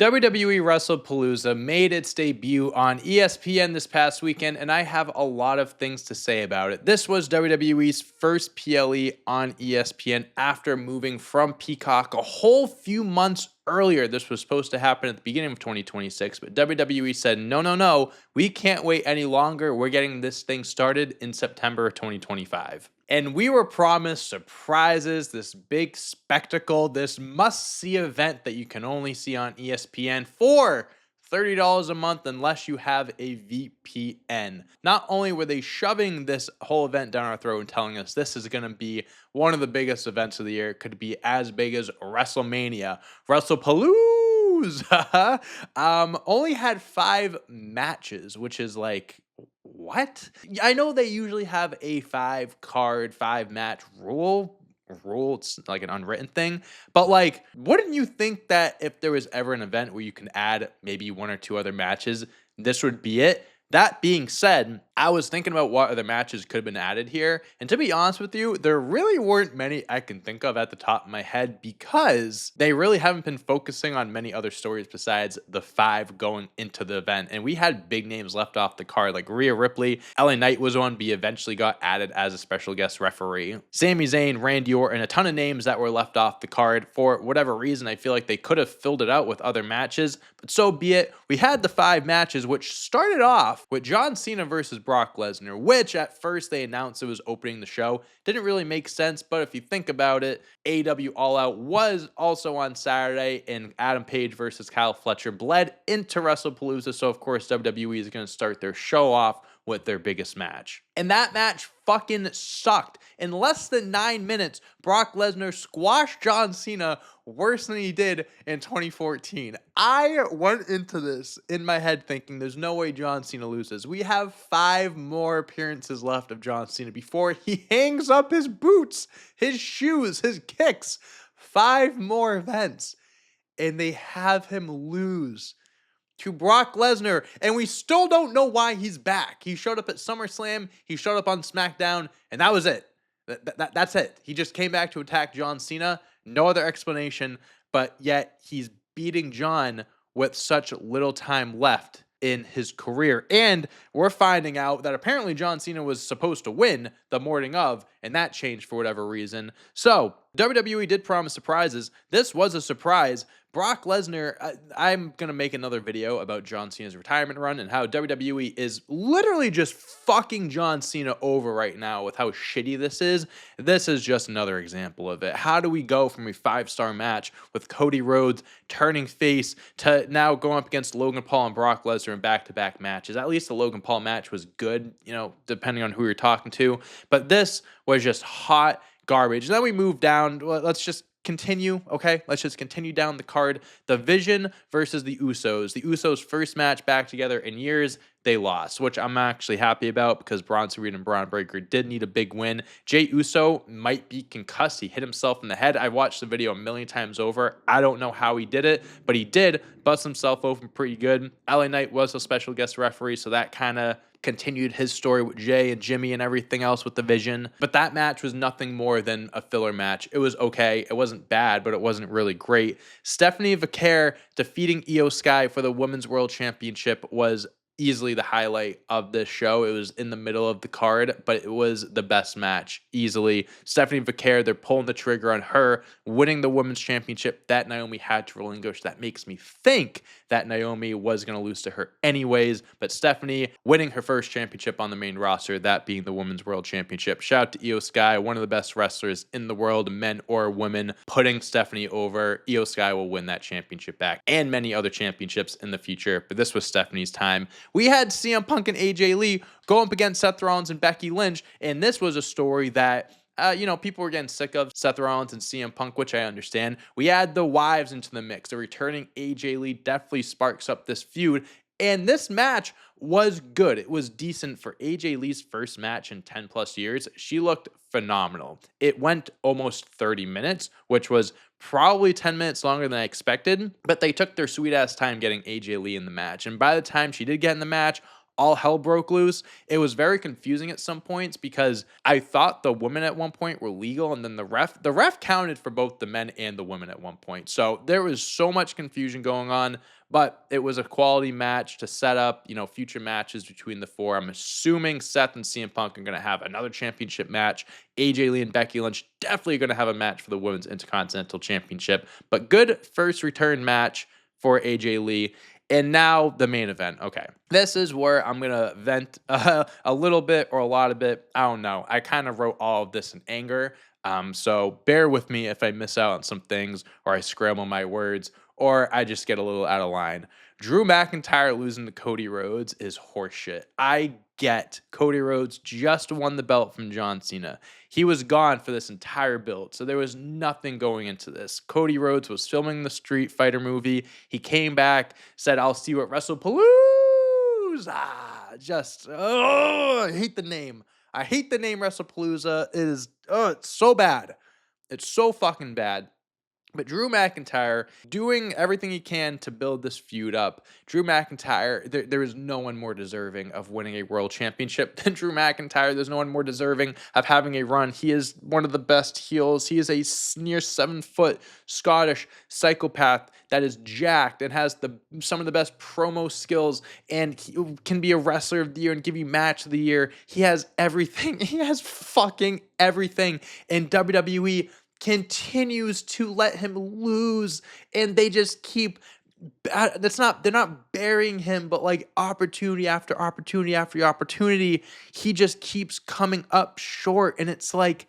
WWE Wrestlepalooza made its debut on ESPN this past weekend, and I have a lot of things to say about it. This was WWE's first PLE on ESPN after moving from Peacock a whole few months earlier. This was supposed to happen at the beginning of 2026, but WWE said, no, no, no, we can't wait any longer. We're getting this thing started in September of 2025. And we were promised surprises, this big spectacle, this must-see event that you can only see on ESPN for $30 a month unless you have a VPN. Not only were they shoving this whole event down our throat and telling us this is going to be one of the biggest events of the year, it could be as big as WrestleMania, Wrestlepalooza, only had 5 matches, which is like, what? I know they usually have a 5 match rule. It's like an unwritten thing, but like, wouldn't you think that if there was ever an event where you can add maybe 1 or 2 other matches, this would be it? That being said, I was thinking about what other matches could have been added here, and to be honest with you, there really weren't many I can think of at the top of my head because they really haven't been focusing on many other stories besides the 5 going into the event. And we had big names left off the card, like Rhea Ripley. LA Knight was one, but eventually got added as a special guest referee. Sami Zayn, Randy Orton, a ton of names that were left off the card. For whatever reason, I feel like they could have filled it out with other matches, but so be it. We had the 5 matches, which started off with John Cena versus Brock Lesnar, which at first they announced it was opening the show. Didn't really make sense, but if you think about it, AEW All Out was also on Saturday, and Adam Page versus Kyle Fletcher bled into Wrestlepalooza, so of course WWE is going to start their show off with their biggest match. And that match fucking sucked. In less than 9 minutes, Brock Lesnar squashed John Cena worse than he did in 2014. I went into this in my head thinking there's no way John Cena loses. We have 5 more appearances left of John Cena before he hangs up his boots, his shoes, his kicks. 5 more events. And they have him lose to Brock Lesnar, and we still don't know why he's back. He showed up at SummerSlam, he showed up on SmackDown, and that was it. That's it. He just came back to attack John Cena. No other explanation, but yet he's beating John with such little time left in his career. And we're finding out that apparently John Cena was supposed to win the morning of, and that changed for whatever reason. So WWE did promise surprises. This was a surprise. Brock Lesnar, I'm going to make another video about John Cena's retirement run and how WWE is literally just fucking John Cena over right now with how shitty this is. This is just another example of it. How do we go from a 5-star match with Cody Rhodes turning face to now going up against Logan Paul and Brock Lesnar in back-to-back matches? At least the Logan Paul match was good, you know, depending on who you're talking to. But this was just hot garbage. And then we move down. Let's just continue, okay? Let's just continue down the card. The Vision versus the Usos. The Usos' first match back together in years. They lost, which I'm actually happy about because Bronson Reed and Braun Breaker did need a big win. Jey Uso might be concussed. He hit himself in the head. I watched the video a million times over. I don't know how he did it, but he did bust himself open pretty good. LA Knight was a special guest referee, so that kind of continued his story with Jay and Jimmy and everything else with the Vision. But that match was nothing more than a filler match. It was okay. It wasn't bad, but it wasn't really great. Stephanie Vaquer defeating Io Sky for the Women's World Championship was easily the highlight of this show. It was in the middle of the card, but it was the best match easily. Stephanie Vaquer, they're pulling the trigger on her winning the women's championship that Naomi had to relinquish. That makes me think that Naomi was going to lose to her anyways, but Stephanie winning her first championship on the main roster, that being the Women's World Championship. Shout out to Io Sky, one of the best wrestlers in the world, men or women, putting Stephanie over. Io Sky will win that championship back and many other championships in the future, but this was Stephanie's time. We had CM Punk and AJ Lee go up against Seth Rollins and Becky Lynch, and this was a story that people were getting sick of Seth Rollins and CM Punk, which I understand. We add the wives into the mix. The returning AJ Lee definitely sparks up this feud. And this match was good. It was decent for AJ Lee's first match in 10 plus years. She looked phenomenal. It went almost 30 minutes, which was probably 10 minutes longer than I expected, but they took their sweet ass time getting AJ Lee in the match. And by the time she did get in the match, all hell broke loose. It was very confusing at some points because I thought the women at one point were legal, and then the ref counted for both the men and the women at one point. So there was so much confusion going on, but it was a quality match to set up, future matches between the four. I'm assuming Seth and CM Punk are going to have another championship match. AJ Lee and Becky Lynch definitely going to have a match for the Women's Intercontinental Championship, but good first return match for AJ Lee. And now the main event. Okay, this is where I'm going to vent a little bit or a lot of it. I don't know. I kind of wrote all of this in anger. So bear with me if I miss out on some things or I scramble my words or I just get a little out of line. Drew McIntyre losing to Cody Rhodes is horseshit. I get Cody Rhodes just won the belt from John Cena. He was gone for this entire build, so there was nothing going into this. Cody Rhodes was filming the Street Fighter movie. He came back, said, "I'll see you at Wrestlepalooza." I hate the name. I hate the name Wrestlepalooza. It's so bad. It's so fucking bad. But Drew McIntyre doing everything he can to build this feud up. Drew McIntyre, there is no one more deserving of winning a world championship than Drew McIntyre. There's no one more deserving of having a run. He is one of the best heels. He is a near 7-foot Scottish psychopath that is jacked and has some of the best promo skills and he can be a wrestler of the year and give you match of the year. He has everything. He has fucking everything. In WWE, continues to let him lose, and they just keep they're not burying him, but like opportunity after opportunity after opportunity, he just keeps coming up short, and it's like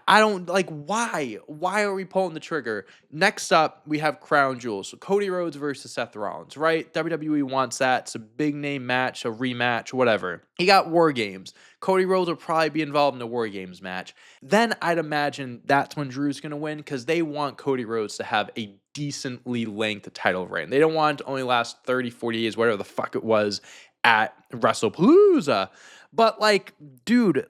I don't like why are we pulling the trigger? Next up, we have Crown Jewels. So Cody Rhodes versus Seth Rollins, right? WWE wants that. It's a big name match, a rematch, whatever. You got War Games. Cody Rhodes will probably be involved in a War Games match. Then I'd imagine that's when Drew's going to win because they want Cody Rhodes to have a decently length title reign. They don't want it to only last 30, 40 days, whatever the fuck it was at Wrestlepalooza. But like, dude,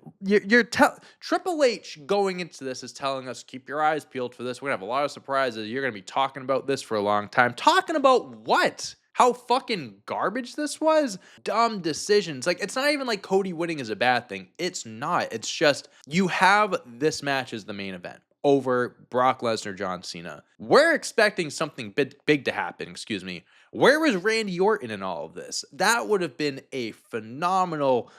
Triple H going into this is telling us, keep your eyes peeled for this. We're gonna have a lot of surprises. You're gonna be talking about this for a long time. Talking about what? How fucking garbage this was? Dumb decisions. Like, it's not even like Cody winning is a bad thing. It's not. It's just you have this match as the main event over Brock Lesnar, John Cena. We're expecting something big to happen, excuse me. Where was Randy Orton in all of this? That would have been a phenomenal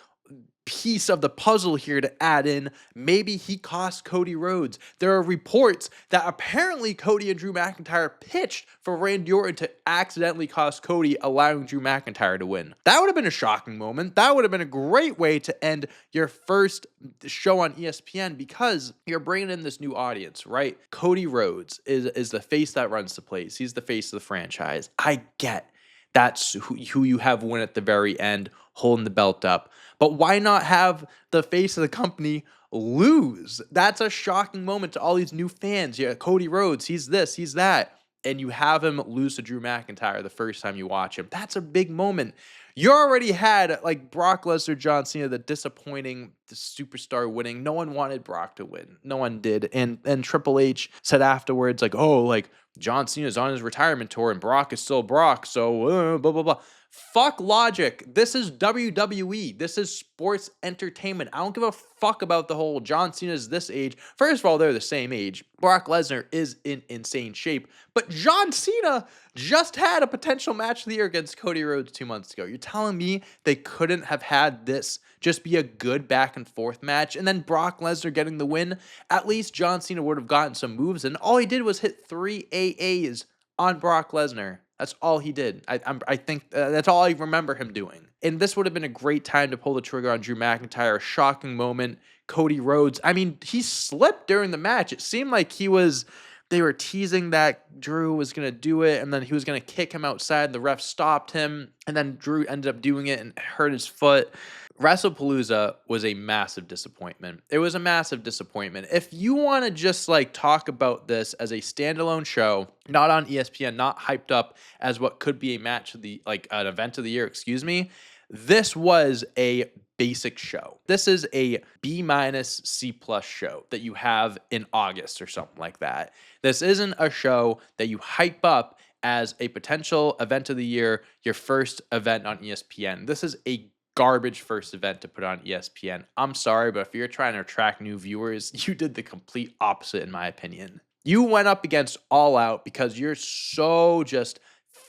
piece of the puzzle here to add in. Maybe he cost Cody Rhodes. There are reports that apparently Cody and Drew McIntyre pitched for Randy Orton to accidentally cost Cody, allowing Drew McIntyre to win. That would have been a shocking moment. That would have been a great way to end your first show on ESPN because you're bringing in this new audience, right? Cody Rhodes is the face that runs the place. He's the face of the franchise. I get that's who you have win at the very end, holding the belt up. But why not have the face of the company lose? That's a shocking moment to all these new fans. Yeah, Cody Rhodes, he's this, he's that. And you have him lose to Drew McIntyre the first time you watch him. That's a big moment. You already had like Brock Lesnar, John Cena, the disappointing the superstar winning. No one wanted Brock to win. No one did. And Triple H said afterwards, like, oh, like John Cena's on his retirement tour and Brock is still Brock. So blah, blah, blah. Fuck logic. This is WWE. This is sports entertainment. I don't give a fuck about the whole John Cena's this age. First of all, they're the same age. Brock Lesnar is in insane shape. But John Cena just had a potential match of the year against Cody Rhodes 2 months ago. You're telling me they couldn't have had this just be a good back and forth match and then Brock Lesnar getting the win? At least John Cena would have gotten some moves and all he did was hit 3 AAs on Brock Lesnar. That's all he did. I think that's all I remember him doing. And this would have been a great time to pull the trigger on Drew McIntyre. A shocking moment. Cody Rhodes. I mean, he slipped during the match. It seemed like they were teasing that Drew was going to do it and then he was going to kick him outside. The ref stopped him and then Drew ended up doing it and hurt his foot. Wrestlepalooza was a massive disappointment. It was a massive disappointment. If you want to just like talk about this as a standalone show, not on ESPN, not hyped up as what could be a match of the like an event of the year, excuse me, this was a basic show. This is a B- C+ show that you have in August or something like that. This isn't a show that you hype up as a potential event of the year, your first event on ESPN. This is a garbage first event to put on ESPN. I'm sorry, but if you're trying to attract new viewers, you did the complete opposite, in my opinion. You went up against All Out because you're so just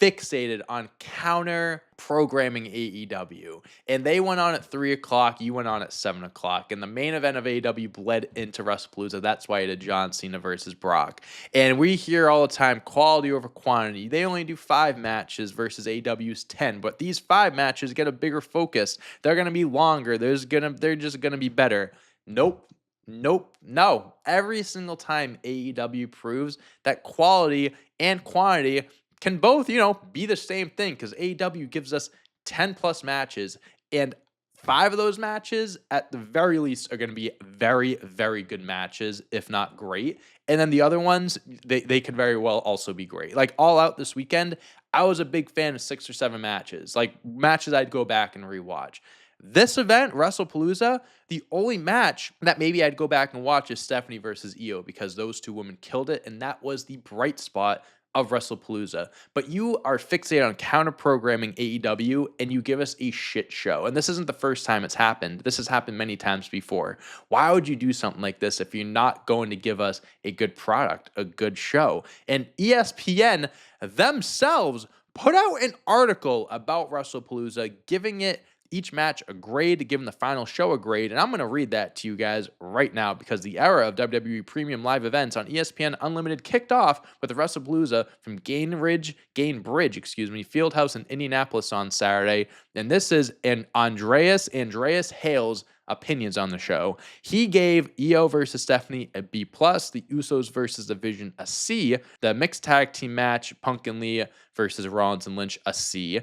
fixated on counter programming AEW. And they went on at 3 o'clock, you went on at 7 o'clock. And the main event of AEW bled into Wrestlepalooza. That's why it did John Cena versus Brock. And we hear all the time quality over quantity. They only do 5 matches versus AEW's 10. But these 5 matches get a bigger focus. They're going to be longer. They're just going to be better. Nope. No. Every single time AEW proves that quality and quantity can both, be the same thing, because AEW gives us 10 plus matches, and 5 of those matches at the very least are going to be very, very good matches, if not great. And then the other ones, they could very well also be great. Like All Out this weekend, I was a big fan of 6 or 7 matches, like matches I'd go back and rewatch. This event, Wrestlepalooza, the only match that maybe I'd go back and watch is Stephanie versus Io, because those 2 women killed it, and that was the bright spot of Wrestlepalooza. But you are fixated on counter-programming AEW, and you give us a shit show. And this isn't the first time it's happened. This has happened many times before. Why would you do something like this if you're not going to give us a good product, a good show? And ESPN themselves put out an article about Wrestlepalooza, giving it each match a grade, giving the final show a grade, and I'm going to read that to you guys right now, because the era of WWE premium live events on ESPN Unlimited kicked off with the Wrestlepalooza from Gainbridge, Fieldhouse in Indianapolis on Saturday, and this is an Andreas Hale's opinions on the show. He gave Io versus Stephanie a B+, the Usos versus The Vision a C, the mixed tag team match, Punk and Lee versus Rollins and Lynch a C,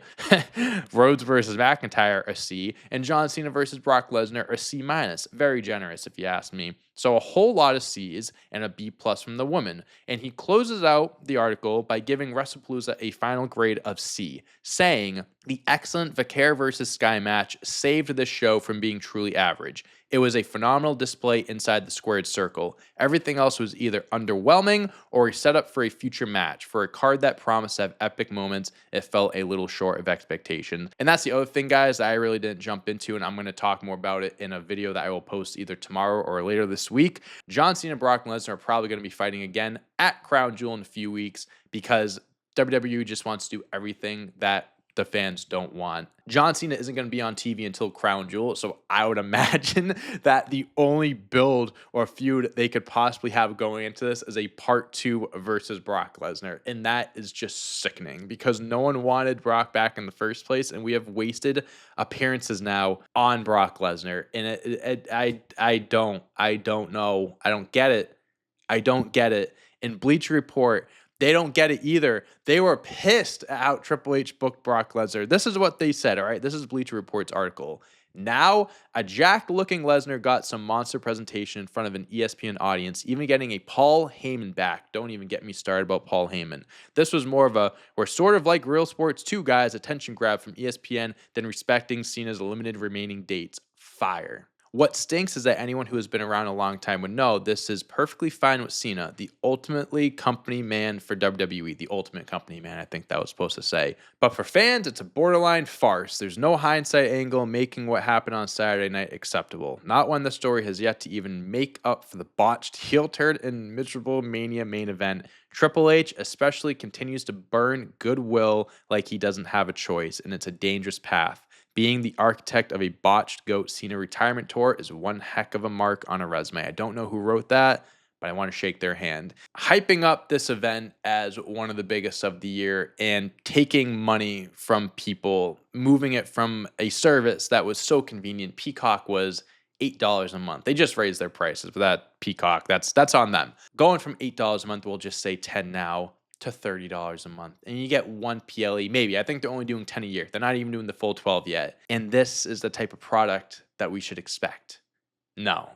Rhodes versus McIntyre a C, and John Cena versus Brock Lesnar a C-. Very generous, if you ask me. So a whole lot of C's and a B+ from the woman. And he closes out the article by giving Wrestlepalooza a final grade of C, saying, "The excellent Vaquer versus Sky match saved this show from being truly average. It was a phenomenal display inside the squared circle. Everything else was either underwhelming or a setup for a future match. For a card that promised to have epic moments, it fell a little short of expectation." And that's the other thing, guys, that I really didn't jump into, and I'm going to talk more about it in a video that I will post either tomorrow or later this week. John Cena and Brock Lesnar are probably going to be fighting again at Crown Jewel in a few weeks, because WWE just wants to do everything that the fans don't want. John Cena isn't going to be on TV until Crown Jewel, so I would imagine that the only build or feud they could possibly have going into this is a part 2 versus Brock Lesnar, and that is just sickening, because no one wanted Brock back in the first place, and we have wasted appearances now on Brock Lesnar, and I don't know. I don't get it. In Bleacher Report, they don't get it either. They were pissed at how Triple H booked Brock Lesnar. This is what they said, all right? This is Bleacher Report's article. "Now, a jacked-looking Lesnar got some monster presentation in front of an ESPN audience, even getting a Paul Heyman back." Don't even get me started about Paul Heyman. "This was more of a, we're sort of like Real Sports 2 guys, attention grab from ESPN than respecting Cena's limited remaining dates. Fire." What stinks is that anyone who has been around a long time would know this is perfectly fine with Cena, the ultimately company man for WWE, the ultimate company man, I think that was supposed to say. But for fans, it's a borderline farce. There's no hindsight angle making what happened on Saturday night acceptable. Not when the story has yet to even make up for the botched heel turn and miserable Mania main event. Triple H especially continues to burn goodwill like he doesn't have a choice, and it's a dangerous path. Being the architect of a botched GOAT Cena retirement tour is one heck of a mark on a resume. I don't know who wrote that, but I want to shake their hand. Hyping up this event as one of the biggest of the year and taking money from people, moving it from a service that was so convenient. Peacock was $8 a month. They just raised their prices, but that Peacock, that's on them. Going from $8 a month, we'll just say 10 now, to $30 a month, and you get 1 PLE. Maybe, I think they're only doing 10 a year. They're not even doing the full 12 yet. And this is the type of product that we should expect. No,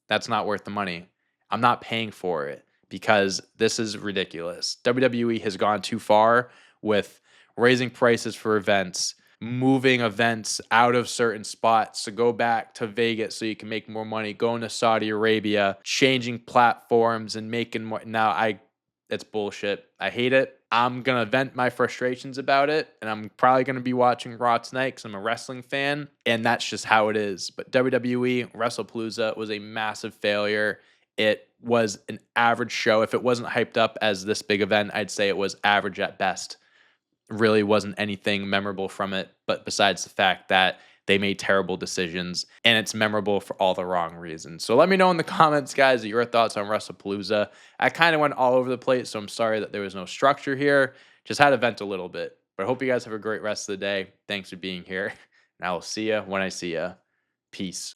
that's not worth the money. I'm not paying for it, because this is ridiculous. WWE has gone too far with raising prices for events, moving events out of certain spots to go back to Vegas so you can make more money, going to Saudi Arabia, changing platforms and making more. Now, It's bullshit. I hate it. I'm going to vent my frustrations about it, and I'm probably going to be watching Raw tonight because I'm a wrestling fan, and that's just how it is. But WWE Wrestlepalooza was a massive failure. It was an average show. If it wasn't hyped up as this big event, I'd say it was average at best. Really wasn't anything memorable from it, but besides the fact that they made terrible decisions, and it's memorable for all the wrong reasons. So let me know in the comments, guys, your thoughts on Wrestlepalooza. I kind of went all over the place, so I'm sorry that there was no structure here. Just had to vent a little bit. But I hope you guys have a great rest of the day. Thanks for being here, and I will see you when I see you. Peace.